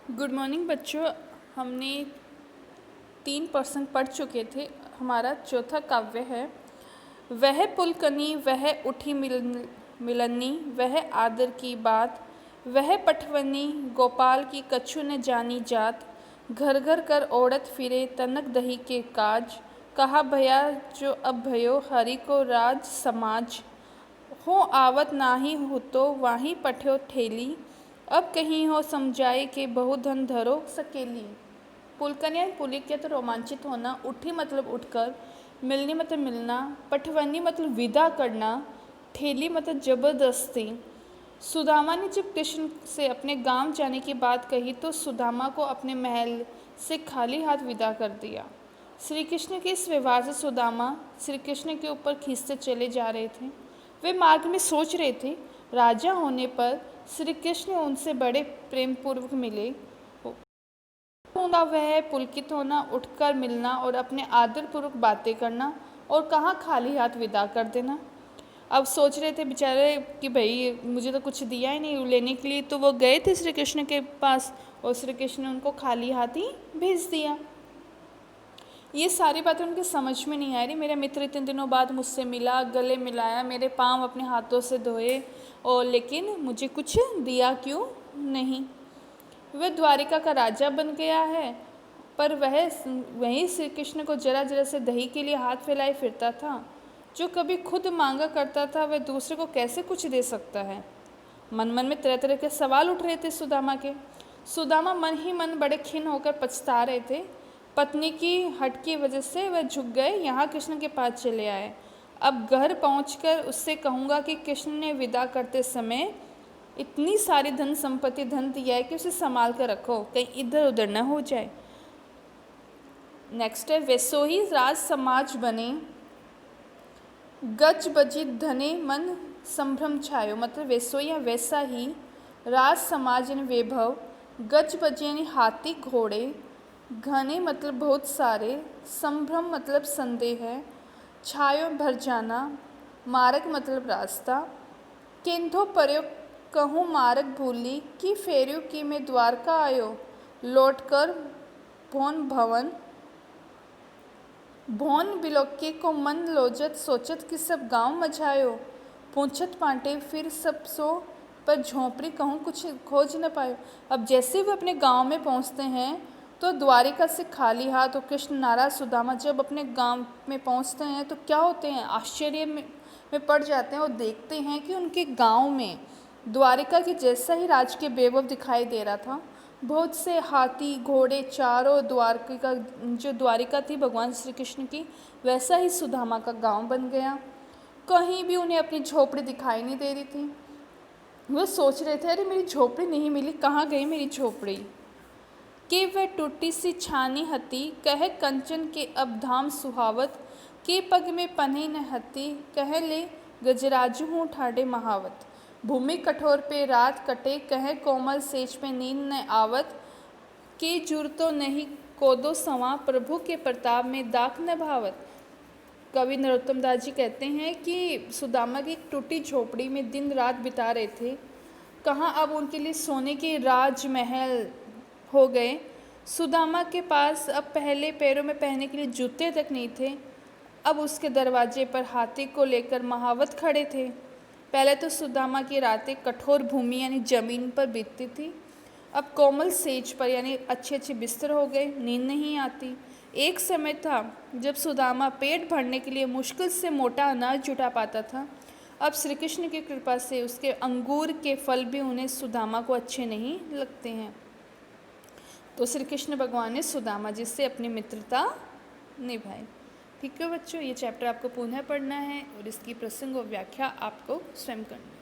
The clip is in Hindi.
गुड मॉर्निंग बच्चों। हमने 3% पढ़ चुके थे। हमारा चौथा काव्य है वह पुलकनी वह उठी मिलनी वह आदर की बात वह पटवनी गोपाल की कछु न जानी जात घर घर कर ओढ़त फिरे तनक दही के काज कहा भया जो अब भयो हरि को राज समाज हो आवत नाही हो तो वाही पठ्यो ठेली अब कहीं हो समझाए कि बहुधन धरो सकेली। पुलकनी या पुलिक तो रोमांचित होना, उठी मतलब उठकर, मिलनी मतलब मिलना, पटवनी मतलब विदा करना, ठेली मतलब जबरदस्ती। सुदामा ने जब कृष्ण से अपने गांव जाने की बात कही तो सुदामा को अपने महल से खाली हाथ विदा कर दिया। श्री कृष्ण के इस व्यवहार से सुदामा श्री कृष्ण के ऊपर खींचते चले जा रहे थे। वे मार्ग में सोच रहे थे, राजा होने पर श्री कृष्ण उनसे बड़े प्रेम पूर्वक मिले होगा, वह पुलकित होना, उठकर मिलना और अपने आदर पूर्वक बातें करना, और कहाँ खाली हाथ विदा कर देना। अब सोच रहे थे बेचारे कि भाई मुझे तो कुछ दिया ही नहीं लेने के लिए, तो वो गए थे श्री कृष्ण के पास और श्री कृष्ण ने उनको खाली हाथ ही भेज दिया। ये सारी बातें उनके समझ में नहीं आ रही। मेरा मित्र इतने दिनों बाद मुझसे मिला, गले मिलाया, मेरे पाँव अपने हाथों से धोए, और लेकिन मुझे कुछ दिया क्यों नहीं। वह द्वारिका का राजा बन गया है, पर वही श्री कृष्ण को जरा जरा से दही के लिए हाथ फैलाए फिरता था। जो कभी खुद मांगा करता था वह दूसरे को कैसे कुछ दे सकता है। मन मन में तरह तरह के सवाल उठ रहे थे सुदामा के। सुदामा मन ही मन बड़े खिन्न होकर पछता रहे थे। पत्नी की हट की वजह से वह झुक गए, यहाँ कृष्ण के पास चले आए। अब घर पहुंचकर उससे कहूँगा कि कृष्ण ने विदा करते समय इतनी सारी धन संपत्ति धन दिया है कि उसे संभाल कर रखो, कहीं इधर उधर न हो जाए। नेक्स्ट है वैसो ही राज समाज बने गज बजित धने मन संभ्रम छायो। मतलब वैसो या वैसा ही राज समाज यानी वैभव, गज बजे यानी हाथी घोड़े, घने मतलब बहुत सारे, संभ्रम मतलब संदेह है, छायो भर जाना, मार्ग मतलब रास्ता, केंधो पर्यो कहूँ मार्ग भूली कि फेर्यू की मैं द्वारका आयो लौटकर भौन बिलोके को मन लोजत सोचत कि सब गांव मझायो पूछत पांटे फिर सब सो पर झोंपड़ी कहूँ कुछ खोज न पायो। अब जैसे वे अपने गांव में पहुंचते हैं तो द्वारिका से खाली हाथ और कृष्ण नाराज सुदामा जब अपने गांव में पहुंचते हैं तो क्या होते हैं, आश्चर्य में पड़ जाते हैं और देखते हैं कि उनके गांव में द्वारिका के जैसा ही राज के वैभव दिखाई दे रहा था। बहुत से हाथी घोड़े, चारों द्वारिका थी भगवान श्री कृष्ण की, वैसा ही सुदामा का गांव बन गया। कहीं भी उन्हें अपनी झोपड़ी दिखाई नहीं दे रही थी। वह सोच रहे थे, अरे मेरी झोपड़ी नहीं मिली, कहाँ गई मेरी झोपड़ी। के वह टूटी सी छानी हती कह कंचन के अब धाम सुहावत के पग में पन्ही न हती कह ले गजराजू हूँ ठाडे महावत। भूमि कठोर पे रात कटे कह कोमल सेज पे नींद न आवत के जुर तो नहीं कोदो सवा प्रभु के प्रताप में दाख न भावत। कवि नरोत्तम दास जी कहते हैं कि सुदामा की एक टूटी झोपड़ी में दिन रात बिता रहे थे। कहाँ अब उनके लिए सोने के राजमहल हो गए। सुदामा के पास अब पहले पैरों में पहनने के लिए जूते तक नहीं थे। अब उसके दरवाजे पर हाथी को लेकर महावत खड़े थे। पहले तो सुदामा की रातें कठोर भूमि यानी जमीन पर बीतती थी, अब कोमल सेज पर यानी अच्छे अच्छे बिस्तर हो गए, नींद नहीं आती। एक समय था जब सुदामा पेट भरने के लिए मुश्किल से मोटा अनाज जुटा पाता था। अब श्री कृष्ण की कृपा से उसके अंगूर के फल भी उन्हें सुदामा को अच्छे नहीं लगते हैं। तो श्री कृष्ण भगवान ने सुदामा जी से अपनी मित्रता निभाई। ठीक है बच्चों, ये चैप्टर आपको पुनः पढ़ना है और इसकी प्रसंग और व्याख्या आपको स्वयं करना है।